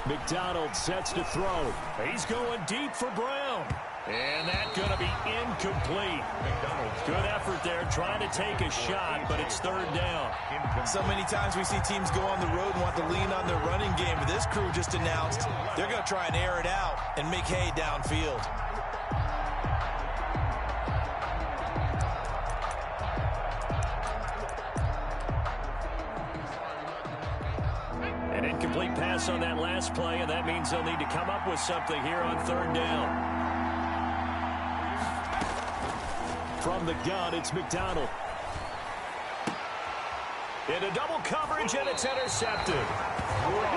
McDonald sets to throw. He's going deep for Brown. And that's going to be incomplete. Good effort there trying to take a shot, but it's third down. So many times we see teams go on the road and want to lean on their running game, but this crew just announced they're going to try and air it out and make hay downfield. An incomplete pass on that last play, and that means they'll need to come up with something here on third down. From the gun, it's McDonald. Into double coverage, and it's intercepted.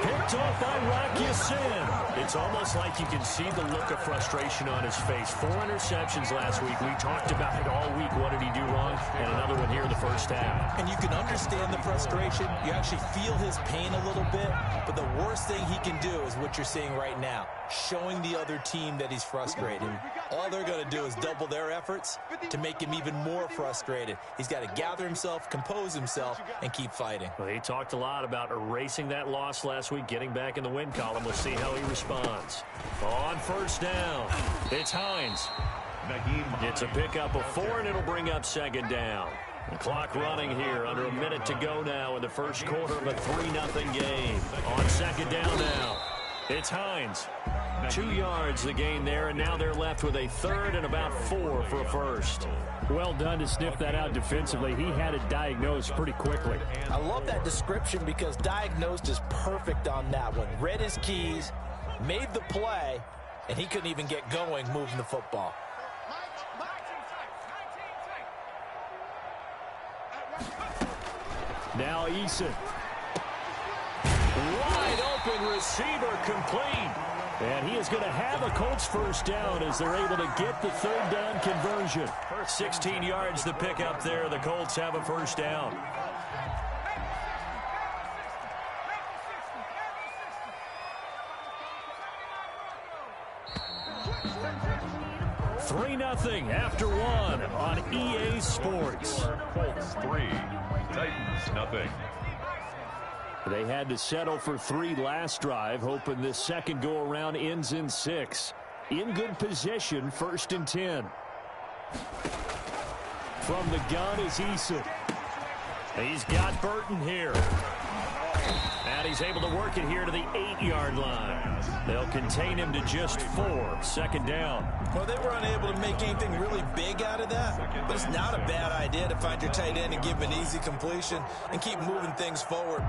Picked off by Rock Ya-Sin. It's almost like you can see the look of frustration on his face. 4 interceptions last week. We talked about it all week. What did he do wrong? And another one here in the first half. And you can understand the frustration. You actually feel his pain a little bit. But the worst thing he can do is what you're seeing right now, showing the other team that he's frustrated. All they're going to do is double their efforts to make him even more frustrated. He's got to gather himself, compose himself, and keep fighting. Well, he talked a lot about erasing that loss last week, getting back in the win column. We'll see how he responds. On first down, it's Hines. It's a pickup of 4, and it'll bring up second down. The clock running here, under a minute to go now in the first quarter of a 3-0 game. On second down now, it's Hines. 2 yards the gain there, and now they're left with a third and about 4 for a first. Well done to sniff that out defensively. He had it diagnosed pretty quickly. I love that description because diagnosed is perfect on that one. Read his keys, made the play, and he couldn't even get going moving the football. Now Eason. Wide open receiver complete. And he is going to have a Colts first down as they're able to get the third down conversion. 16 yards to pick up there. The Colts have a first down. Nothing after 1 on EA Sports. Colts 3, Titans nothing. They had to settle for 3 last drive, hoping this second go-around ends in 6. In good position, 1st and 10. From the gun is Eason. He's got Burton here. And he's able to work it here to the 8-yard line. They'll contain him to just 4. Second down. Well, they were unable to make anything really big out of that, but it's not a bad idea to find your tight end and give him an easy completion and keep moving things forward.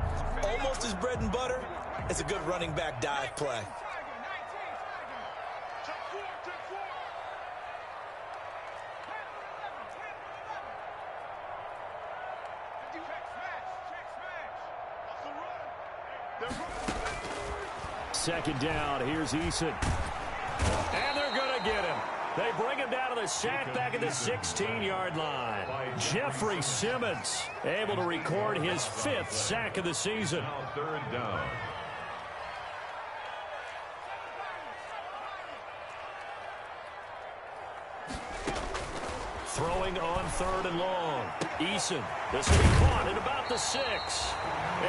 Almost his bread and butter. It's a good running back dive play. Second down, here's Eason. And they're going to get him. They bring him down to the sack back at the 16-yard line. Jeffrey Simmons able to record his 5th sack of the season. Third down. Throwing on 3rd and long. Eason, this will be caught at about the 6.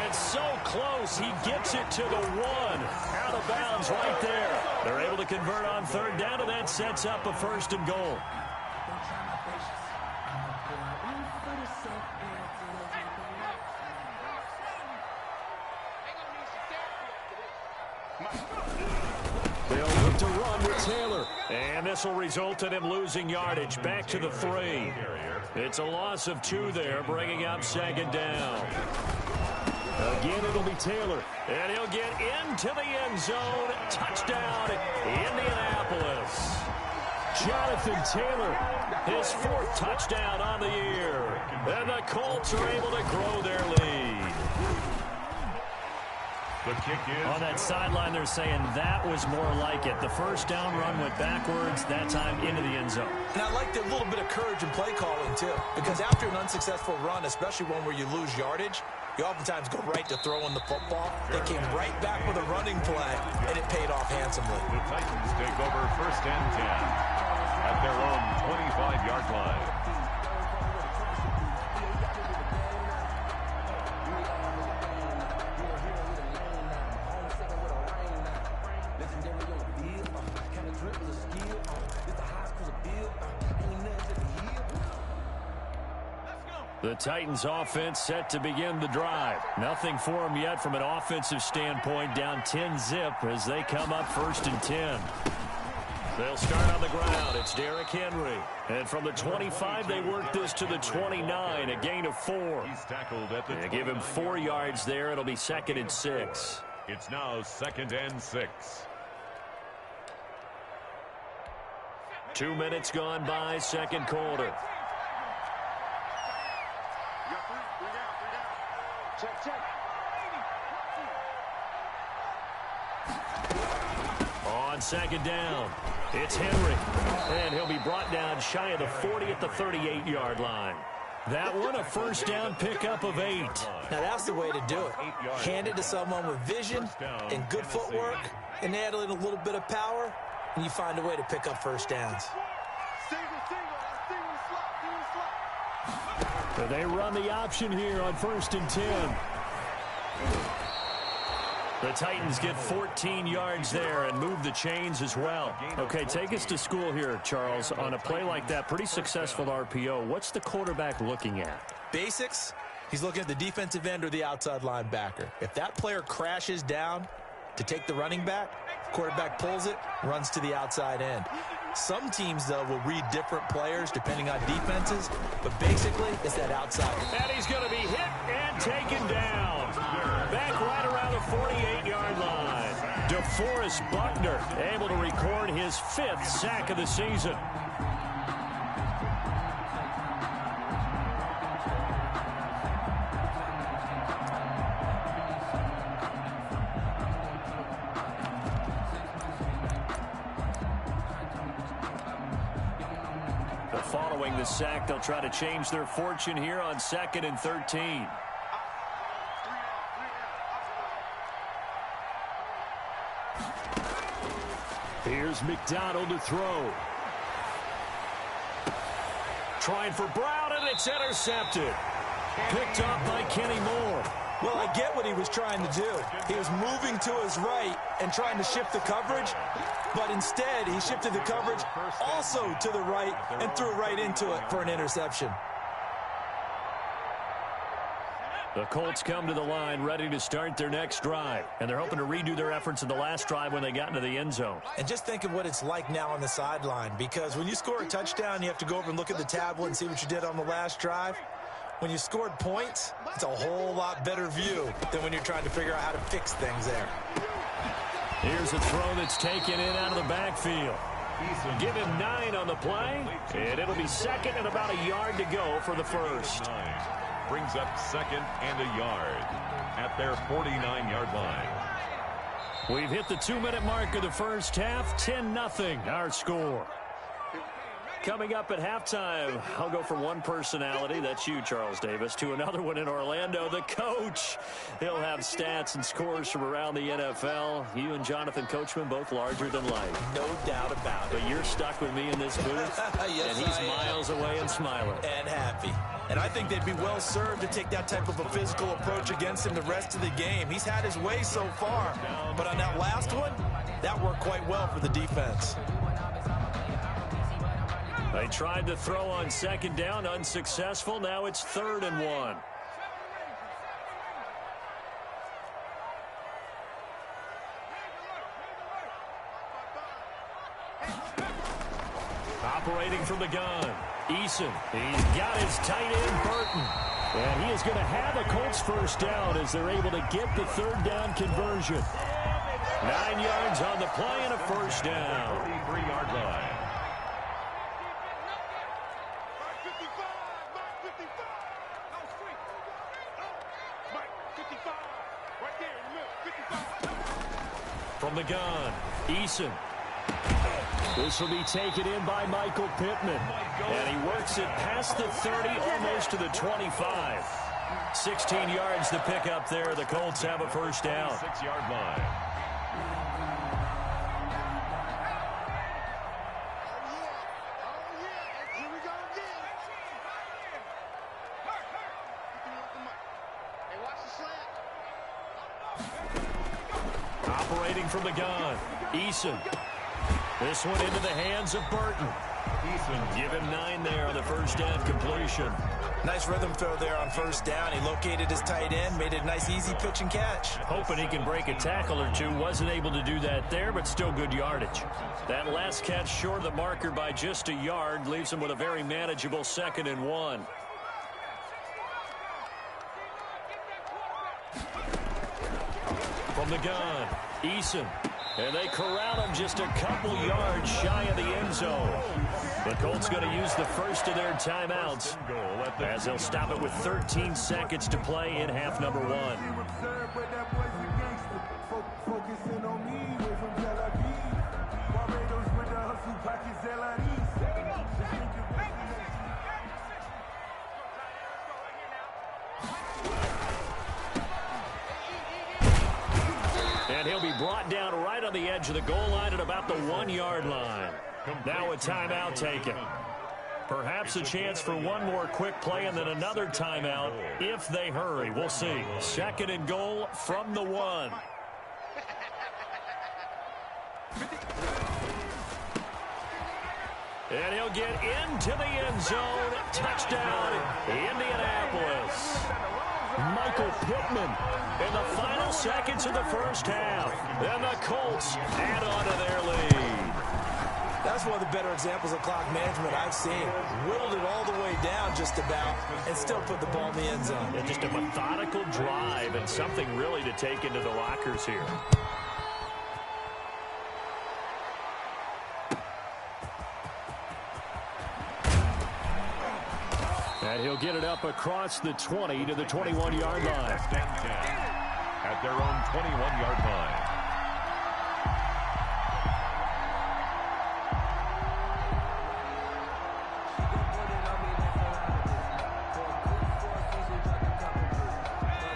And so close, he gets it to the 1. Out of bounds right there. They're able to convert on 3rd down, and that sets up a 1st and goal. They'll look to run with Taylor. And this will result in him losing yardage back to the 3. It's a loss of 2 there, bringing up second down. Again, it'll be Taylor. And he'll get into the end zone. Touchdown, Indianapolis. Jonathan Taylor, his 4th touchdown on the year. And the Colts are able to grow their lead. The kick is on that sideline, they're saying that was more like it. The first down run went backwards, that time into the end zone. And I liked a little bit of courage in play calling, too. Because after an unsuccessful run, especially one where you lose yardage, you oftentimes go right to throwing the football. They came right back with a running play, and it paid off handsomely. The Titans take over 1st and 10 at their own 25-yard line. The Titans offense set to begin the drive. Nothing for them yet from an offensive standpoint, down 10-zip as they come up 1st and 10. They'll start on the ground. It's Derrick Henry. And from the 25, they work this to the 29, a gain of 4. He's tackled at the They give him 4 yards there. It'll be 2nd and 6. It's now 2nd and 6. 2 minutes gone by, second quarter. On 2nd down, it's Henry. And he'll be brought down shy of the 40 at the 38-yard line. That one, a 1st down pickup of 8. Now that's the way to do it. Hand it to someone with vision and good footwork, and add in a little bit of power, and you find a way to pick up 1st downs. So they run the option here on 1st and 10. The Titans get 14 yards there and move the chains as well. Okay, take us to school here, Charles. On a play like that, pretty successful RPO. What's the quarterback looking at? Basics, he's looking at the defensive end or the outside linebacker. If that player crashes down to take the running back, quarterback pulls it, runs to the outside end. Some teams, though, will read different players depending on defenses, but basically it's that outside. And he's going to be hit and taken down. Back right around the 48-yard line. DeForest Buckner able to record his 5th sack of the season. Following the sack, they'll try to change their fortune here on 2nd and 13. Here's McDonald to throw. Trying for Brown, and it's intercepted. Picked up by Kenny Moore. Well, I get what he was trying to do. He was moving to his right and trying to shift the coverage, but instead he shifted the coverage also to the right and threw right into it for an interception. The Colts come to the line ready to start their next drive, and they're hoping to redo their efforts in the last drive when they got into the end zone. And just think of what it's like now on the sideline, because when you score a touchdown, you have to go over and look at the tablet and see what you did on the last drive. When you scored points, it's a whole lot better view than when you're trying to figure out how to fix things there. Here's a throw that's taken in out of the backfield. Give him 9 on the play, and it'll be 2nd and about a yard to go for the first. Brings up 2nd and a yard at their 49-yard line. We've hit the 2-minute mark of the first half. 10-0 our score. Coming up at halftime, I'll go from one personality, that's you, Charles Davis, to another one in Orlando, the coach. He'll have stats and scores from around the NFL. You and Jonathan Coachman, both larger than life. No doubt about it. But you're stuck with me in this booth, yes, and he's miles away and smiling. And happy. And I think they'd be well served to take that type of a physical approach against him the rest of the game. He's had his way so far, but on that last one, that worked quite well for the defense. They tried to throw on 2nd down, unsuccessful. Now it's 3rd and 1. Operating from the gun, Eason. He's got his tight end, Burton. And he is going to have a Colts first down as they're able to get the 3rd down conversion. 9 yards on the play and a first down. 33-yard line. From the gun, Eason. This will be taken in by Michael Pittman. And he works it past the 30, almost to the 25. 16 yards to pick up there. The Colts have a first down. 6-yard line. Operating from the gun, Eason. This one into the hands of Burton. Give him 9 there on the first down completion. Nice rhythm throw there on first down. He located his tight end, made it a nice, easy pitch and catch. Hoping he can break a tackle or two. Wasn't able to do that there, but still good yardage. That last catch short of the marker by just a yard leaves him with a very manageable 2nd and 1. From the gun, Eason. And they corral him just a couple yards shy of the end zone. The Colts going to use the first of their timeouts as they'll stop it with 13 seconds to play in half number 1. And he'll be brought down right on the edge of the goal line at about the 1-yard line. Now a timeout taken. Perhaps a chance for one more quick play and then another timeout if they hurry. We'll see. 2nd and goal from the 1. And he'll get into the end zone. Touchdown, Indianapolis. Michael Pittman in the final seconds of the first half. And the Colts add on to their lead. That's one of the better examples of clock management I've seen. Whittled it all the way down just about and still put the ball in the end zone. Yeah, just a methodical drive and something really to take into the lockers here. And he'll get it up across the 20 to the 21-yard line. At their own 21-yard line.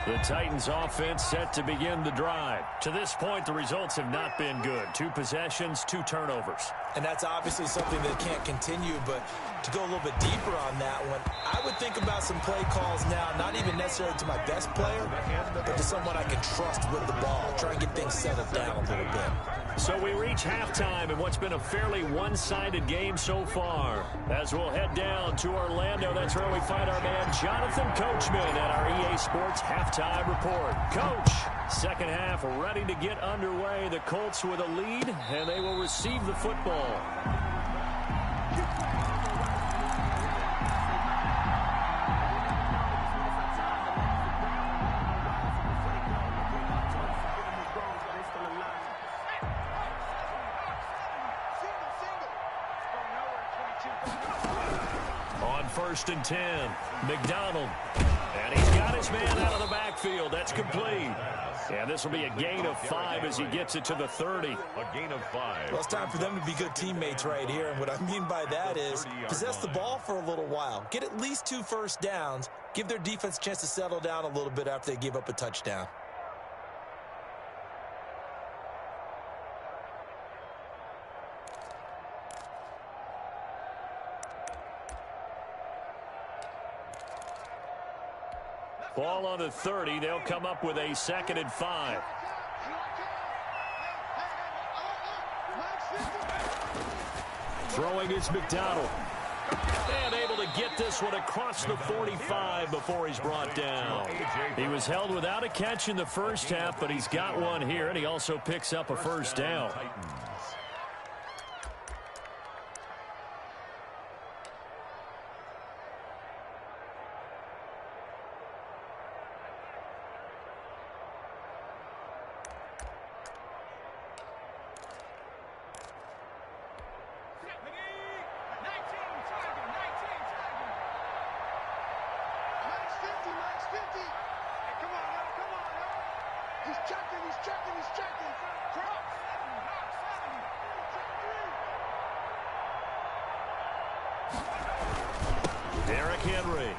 The Titans offense set to begin the drive. To this point, the results have not been good. 2 possessions, 2 turnovers. And that's obviously something that can't continue, but to go a little bit deeper on that one, I would think about some play calls now, not even necessarily to my best player, but to someone I can trust with the ball. Try and get things settled down a little bit. So we reach halftime in what's been a fairly one-sided game so far. As we'll head down to Orlando, that's where we find our man Jonathan Coachman at our EA Sports Halftime Report. Coach, second half ready to get underway. The Colts with a lead, and they will receive the football. On 1st and 10, McDonald. And he's got his man out of the backfield. That's complete. And this will be a gain of 5 as he gets it to the 30. A gain of 5. Well, it's time for them to be good teammates right here. And what I mean by that is possess the ball for a little while. Get at least 2 first downs. Give their defense a chance to settle down a little bit after they give up a touchdown. Ball on the 30. They'll come up with a 2nd and 5. Throwing is McDonald. And able to get this one across the 45 before he's brought down. He was held without a catch in the first half, but he's got one here, and he also picks up a first down. Derrick Henry.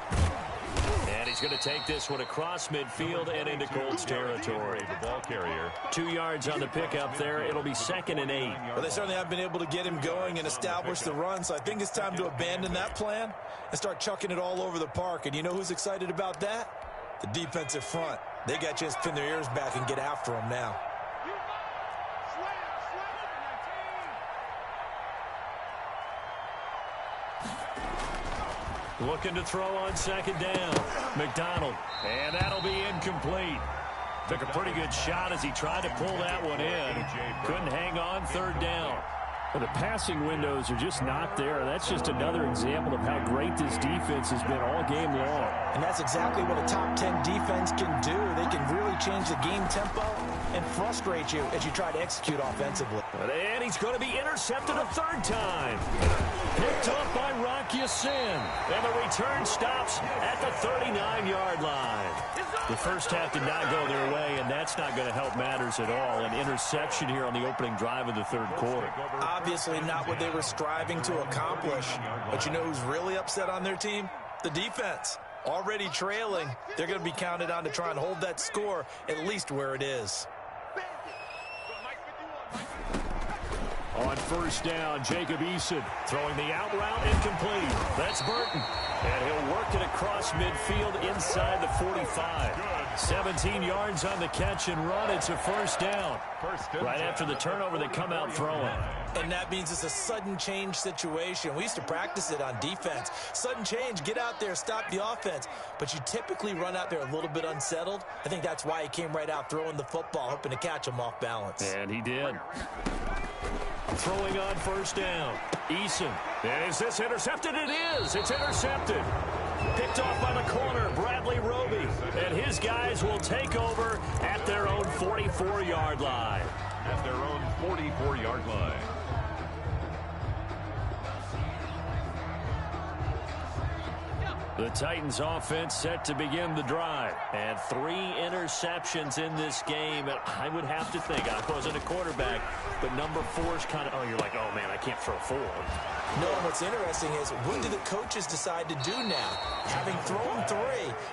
And he's going to take this one across midfield and into Colts territory. The ball carrier. 2 yards on the pickup there. It'll be 2nd and 8. Well, they certainly have been able to get him going and establish the run, so I think it's time to abandon that plan and start chucking it all over the park. And you know who's excited about that? The defensive front. They got a chance to pin their ears back and get after him now. Looking to throw on second down. McDonald. And that'll be incomplete. Took a pretty good shot as he tried to pull that one in. Couldn't hang on third down. Well, the passing windows are just not there. That's just another example of how great this defense has been all game long. And that's exactly what a top 10 defense can do. They can really change the game tempo and frustrate you as you try to execute offensively. And he's going to be intercepted a third time. Picked up by Rock Ya-Sin. And the return stops at the 39-yard line. The first half did not go their way, and that's not going to help matters at all. An interception here on the opening drive of the third quarter. Obviously not what they were striving to accomplish. But you know who's really upset on their team? The defense. Already trailing, they're going to be counted on to try and hold that score at least where it is. On first down, Jacob Eason throwing the out route incomplete. That's Burton. And he'll work it across midfield inside the 45. 17 yards on the catch and run. It's a first down. Right after the turnover, they come out throwing. And that means it's a sudden change situation. We used to practice it on defense. Sudden change, get out there, stop the offense. But you typically run out there a little bit unsettled. I think that's why he came right out throwing the football, hoping to catch him off balance. And he did. Throwing on first down. Eason. And is this intercepted? It is. It's intercepted. Picked off by the corner, Bradley Roby. And his guys will take over at their own 44-yard line. At their own 44-yard line. The Titans offense set to begin the drive. And 3 interceptions in this game. And I would have to think, I wasn't a quarterback, but number 4 is kind of, oh, you're like, oh, man, I can't throw 4. No, what's interesting is, what do the coaches decide to do now? Having thrown 3,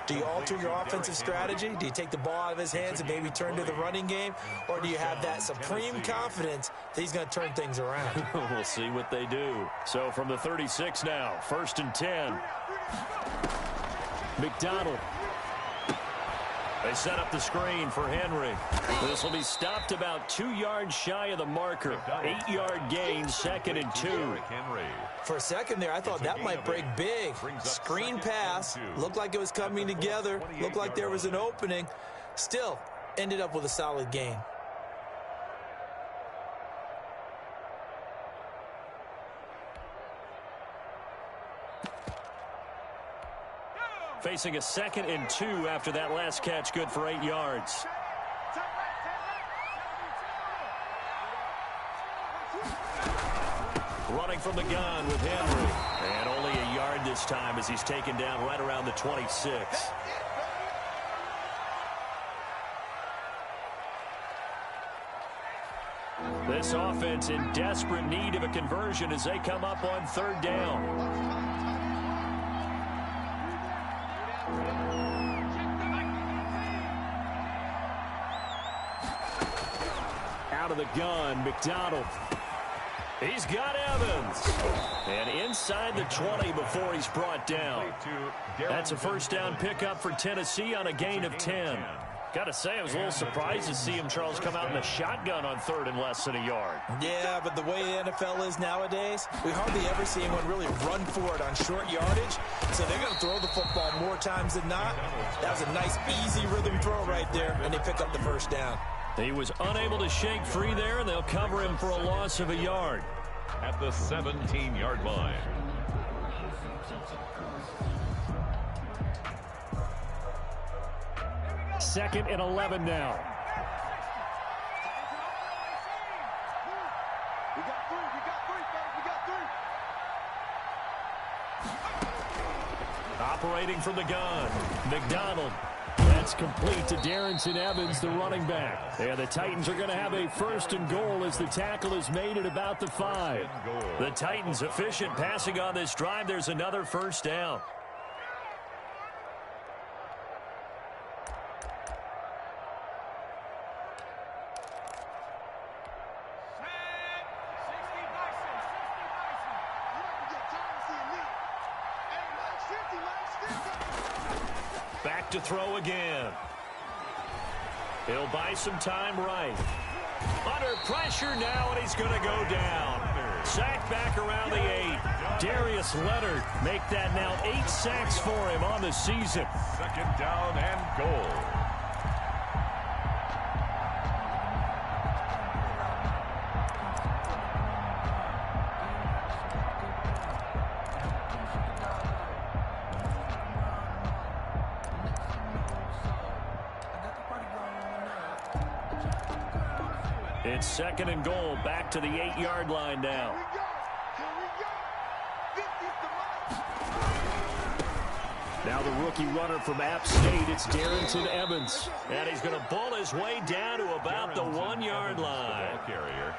do you alter your offensive strategy? Do you take the ball out of his hands and maybe turn to the running game? Or do you have that supreme confidence that he's going to turn things around? We'll see what they do. So from the 36 now, 1st and 10. McDonald. They set up the screen for Henry. This will be stopped about 2 yards shy of the marker. 8-yard gain, 2nd and 2. For a second there, I thought that might break big. Screen pass. Looked like it was coming together. Looked like there was an opening. Still, ended up with a solid gain. Facing a 2nd and 2 after that last catch, good for 8 yards. Running from the gun with Henry. And only a yard this time as he's taken down right around the 26. This offense in desperate need of a conversion as they come up on 3rd down. Out of the gun, McDonald. He's got Evans. And inside the 20 before he's brought down. That's a first down pickup for Tennessee on a gain of 10. Got to say, I was a little surprised to see him, Charles, come out in the shotgun on 3rd and less than a yard. Yeah, but the way the NFL is nowadays, we hardly ever see anyone really run for it on short yardage. So they're going to throw the football more times than not. That was a nice, easy rhythm throw right there, and they pick up the first down. He was unable to shake free there, and they'll cover him for a loss of a yard. At the 17-yard line. Second and 11 now. Operating from the gun, McDonald. That's complete to Darrynton Evans, the running back. And the Titans are going to have a 1st and goal as the tackle is made at about the 5. The Titans efficient passing on this drive. There's another first down. Back to throw again. He'll buy some time right. Under pressure now, and he's going to go down. Sacked back around the 8. Darius Leonard make that now 8 sacks for him on the season. Second down and goal. It's second and goal, back to the 8-yard line now. Now the rookie runner from App State, it's Darrington Evans. And he's going to bull his way down to about the 1-yard line.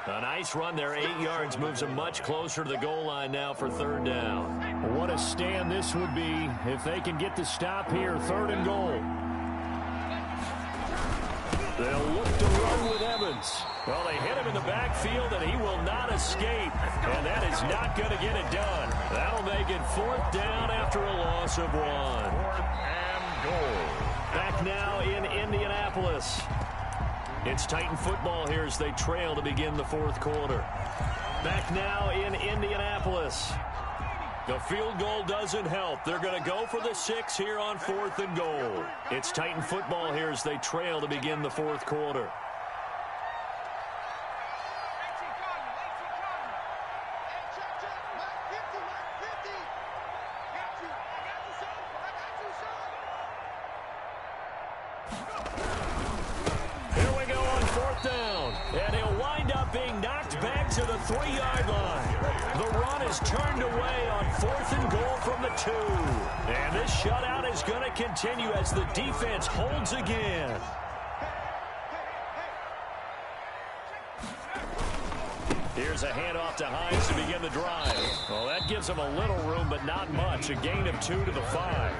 A nice run there, 8 yards, moves him much closer to the goal line now for third down. What a stand this would be if they can get the stop here, third and goal. They'll look to run with Evans. Well, they hit him in the backfield, and he will not escape. And that is not going to get it done. That'll make it fourth down after a loss of 1. Fourth and goal. Back now in Indianapolis. It's Titan football here as they trail to begin the fourth quarter. Back now in Indianapolis. The field goal doesn't help. They're going to go for the 6 here on fourth and goal. It's Titan football here as they trail to begin the fourth quarter. Here we go on fourth down. And he'll wind up being knocked back to the 3-yard line. The run is turned away on fourth and goal from the 2. And this shutout is going to continue as the defense holds again. Here's a handoff to Hines to begin the drive. Well, that gives them a little room, but not much. A gain of 2 to the 5.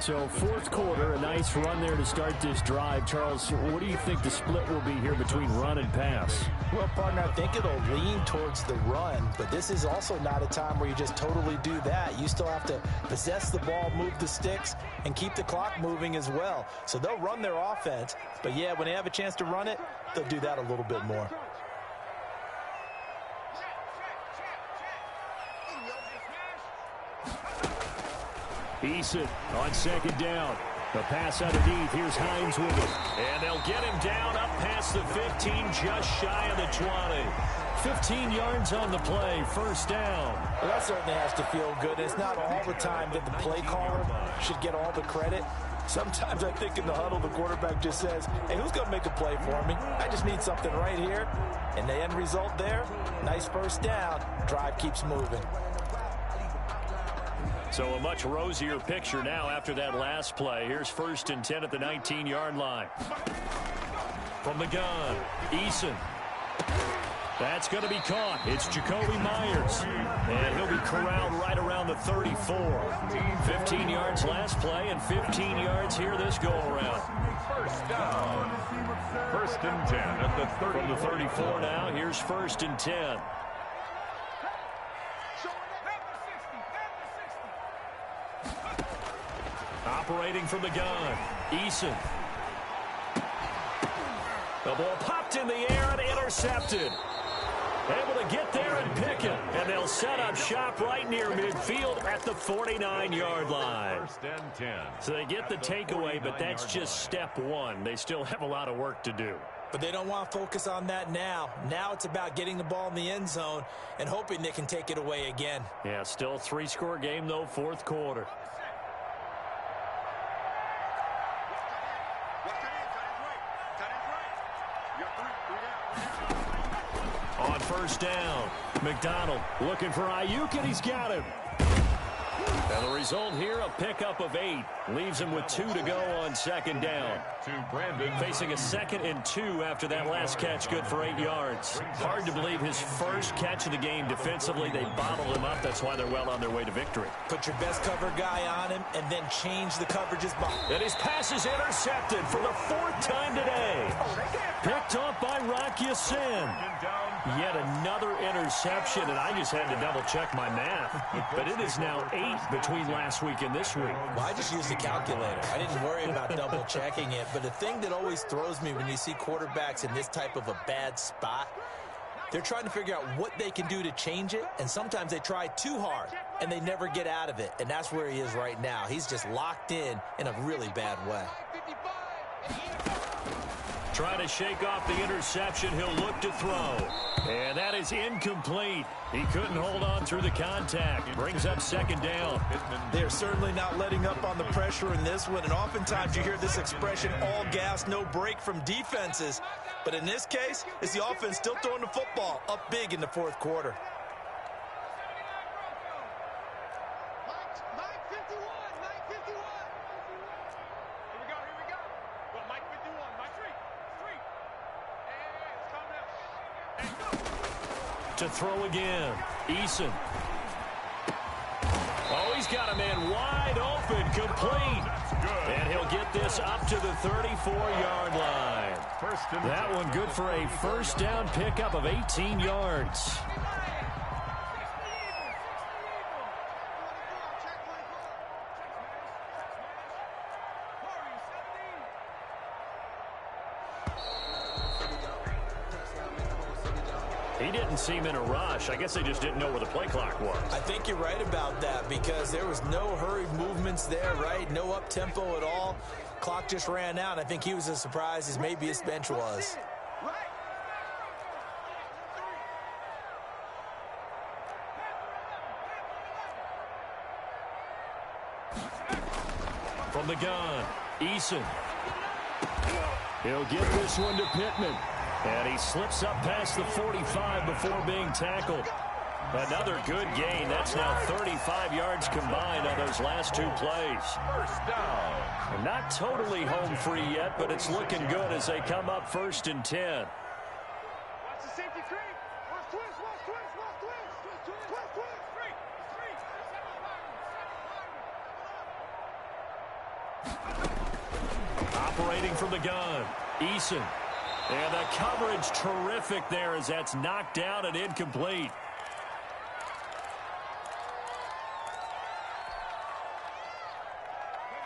So fourth quarter, a nice run there to start this drive. Charles, what do you think the split will be here between run and pass? Well, partner, I think it'll lean towards the run, but this is also not a time where you just totally do that. You still have to possess the ball, move the sticks, and keep the clock moving as well. So they'll run their offense, but yeah, when they have a chance to run it, they'll do that a little bit more. Eason on second down. The pass underneath. Here's Hines with it. And they'll get him down up past the 15, just shy of the 20. 15 yards on the play, first down. Well, that certainly has to feel good. It's not all the time that the play caller should get all the credit. Sometimes I think in the huddle, the quarterback just says, hey, who's going to make a play for me? I just need something right here. And the end result there, nice first down. Drive keeps moving. So a much rosier picture now after that last play. Here's first and 10 at the 19-yard line. From the gun, Eason. That's going to be caught. It's Jacoby Myers. And he'll be corralled right around the 34. 15 yards last play and 15 yards here this go-around. First down. First and 10 at the 30. From the 34 now, here's first and 10. Operating from the gun, Eason. The ball popped in the air and intercepted. Able to get there and pick it. And they'll set up shop right near midfield at the 49-yard line. First and 10. So they get the takeaway, but that's just step one. They still have a lot of work to do. But they don't want to focus on that now. Now it's about getting the ball in the end zone and hoping they can take it away again. Yeah, still a 3-score game, though, fourth quarter. On first down, McDonald looking for Ayuk, and he's got him. And the result here, a pickup of 8. Leaves him with 2 to go on second down. To Brandon. Facing a 2nd and 2 after that last catch, good for 8 yards. Hard to believe his first catch of the game defensively. They bottled him up. That's why they're well on their way to victory. Put your best cover guy on him and then change the coverages. And his pass is intercepted for the 4th time today. Picked off by Rock Ya-Sin. Yet another interception, and I just had to double-check my math. But it is now 8 between last week and this week. Well, I just used the calculator. I didn't worry about double-checking it. But the thing that always throws me when you see quarterbacks in this type of a bad spot, They're trying to figure out what they can do to change it, and sometimes they try too hard, and they never get out of it, and that's where he is right now. He's just locked in a really bad way. Trying to shake off the interception. He'll look to throw. And that is incomplete. He couldn't hold on through the contact. Brings up second down. They're certainly not letting up on the pressure in this one, and oftentimes you hear this expression, all gas, no break from defenses. But in this case, it's the offense still throwing the football up big in the fourth quarter. To throw again. Eason. Oh, he's got a man wide open, complete. And he'll get this up to the 34-yard line. That one good for a first down pickup of 18 yards. He didn't seem in a rush. I guess they just didn't know where the play clock was. I think you're right about that because there was no hurried movements there, right? No up-tempo at all. Clock just ran out. I think he was as surprised as maybe his bench was. From the gun, Eason. He'll get this one to Pittman. And he slips up past the 45 before being tackled. Another good gain. That's now 35 yards combined on those last two plays. First down. And not totally home free yet, but it's looking good as they come up 1st and 10. Watch the safety creep. Watch twist, watch twist, watch twist. Twist, twist. Free. Operating from the gun, Eason. And the coverage terrific there as that's knocked down and incomplete.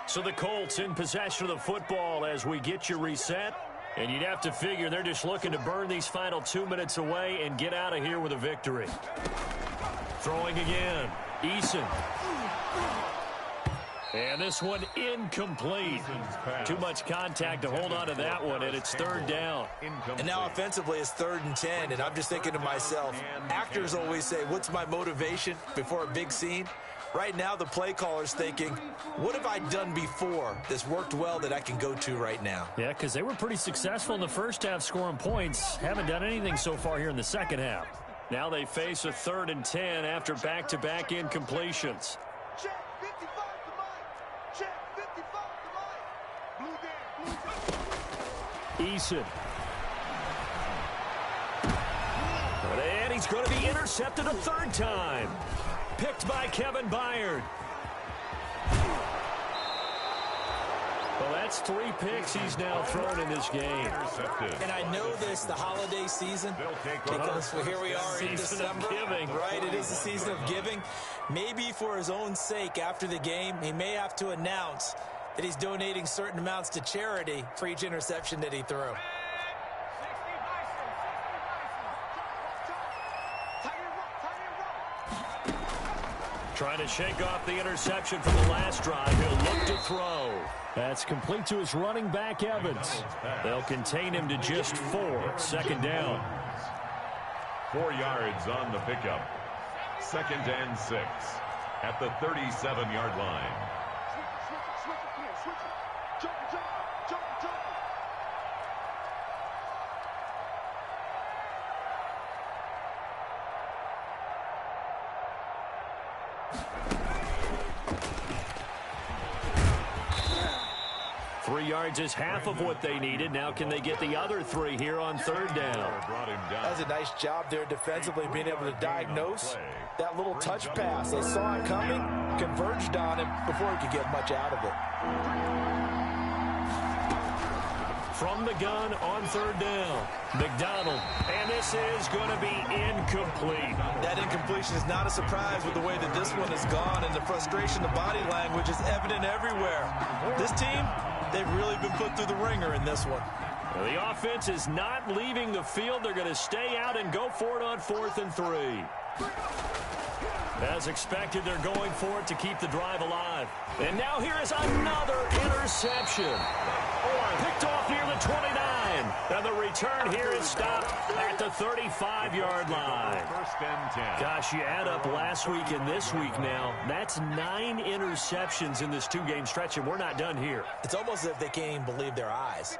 So the Colts in possession of the football as we get you reset. And you'd have to figure they're just looking to burn these final 2 minutes away and get out of here with a victory. Throwing again, Eason. And this one incomplete. Too much contact to hold on to that one, and it's 3rd down. And now offensively it's 3rd and 10, and I'm just thinking to myself, actors always say, what's my motivation before a big scene? Right now the play caller's thinking, what have I done before that's worked well that I can go to right now? Yeah, because they were pretty successful in the first half scoring points. Haven't done anything so far here in the second half. Now they face a 3rd and 10 after back-to-back incompletions. Check 55 to Mike. Check 55 to Mike. Blue game, Eason. And he's going to be intercepted a 3rd time. Picked by Kevin Byard. Well, that's 3 picks he's now thrown in this game. And I know this, the holiday season, because here we are in December. Right, it is the season of giving. Maybe for his own sake, after the game, he may have to announce that he's donating certain amounts to charity for each interception that he threw. Trying to shake off the interception from the last drive. He'll look to throw. That's complete to his running back, Evans. They'll contain him to just 4. 2nd down. 4 yards on the pickup. 2nd and 6 at the 37-yard line. Yards is half of what they needed. Now can they get the other 3 here on 3rd down? That's a nice job there defensively, being able to diagnose that little touch pass. They saw it coming, converged on him before he could get much out of it. From the gun on 3rd down, McDonald, and this is going to be incomplete. That incompletion is not a surprise with the way that this one has gone, and the frustration, the body language is evident everywhere. This team, they've really been put through the ringer in this one. The offense is not leaving the field. They're going to stay out and go for it on 4th and 3. As expected, they're going for it to keep the drive alive. And now here is another interception. Picked off near the 29. And the return here is stopped at the 35-yard line. First and 10. Gosh, you add up last week and this week now. That's 9 interceptions in this 2-game stretch, and we're not done here. It's almost as if they can't even believe their eyes.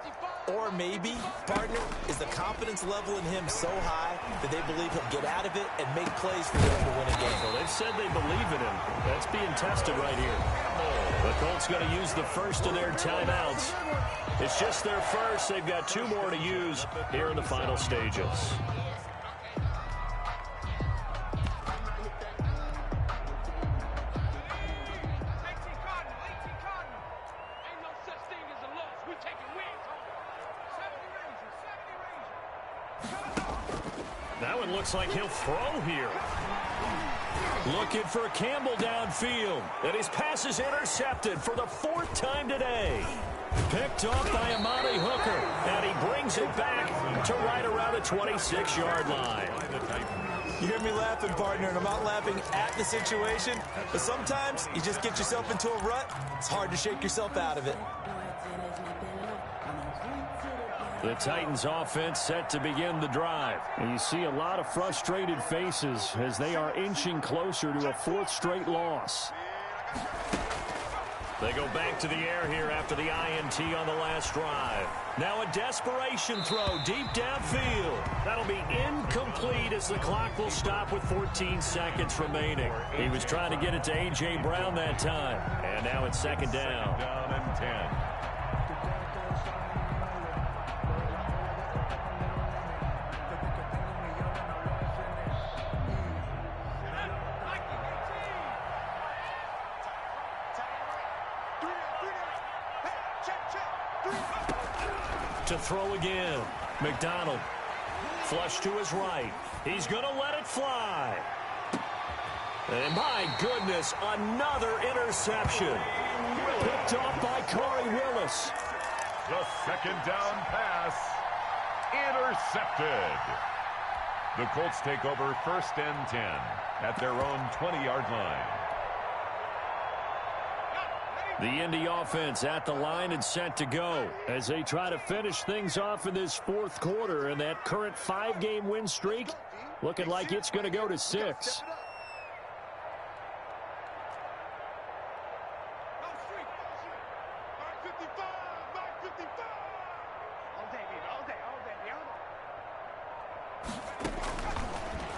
Or maybe, partner, is the confidence level in him so high that they believe he'll get out of it and make plays for them to win a game. Well, they've said they believe in him. That's being tested right here. The Colts going to use the first of their timeouts. It's just their first. They've got 2 more to use here in the final stages. That one looks like he'll throw here. Looking for Campbell downfield. And his pass is intercepted for the 4th time today. Picked off by Amani Hooker. And he brings it back to right around the 26-yard line. You hear me laughing, partner, and I'm not laughing at the situation. But sometimes you just get yourself into a rut. It's hard to shake yourself out of it. The Titans offense set to begin the drive. And you see a lot of frustrated faces as they are inching closer to a 4th straight loss. They go back to the air here after the INT on the last drive. Now a desperation throw deep downfield. That'll be incomplete as the clock will stop with 14 seconds remaining. He was trying to get it to A.J. Brown that time. And now it's 2nd down. Down and 10. To throw again. McDonald. Flush to his right. He's going to let it fly. And my goodness, another interception. Picked off by Corey Willis. The 2nd down pass. Intercepted. The Colts take over 1st and 10 at their own 20-yard line. The Indy offense at the line and set to go as they try to finish things off in this 4th quarter, and that current 5-game win streak looking like it's going to go to 6.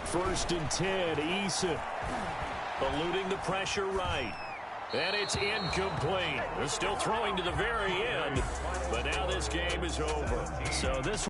First and 10, Eason eluding the pressure right. And it's incomplete. They're still throwing to the very end, but now this game is over. So this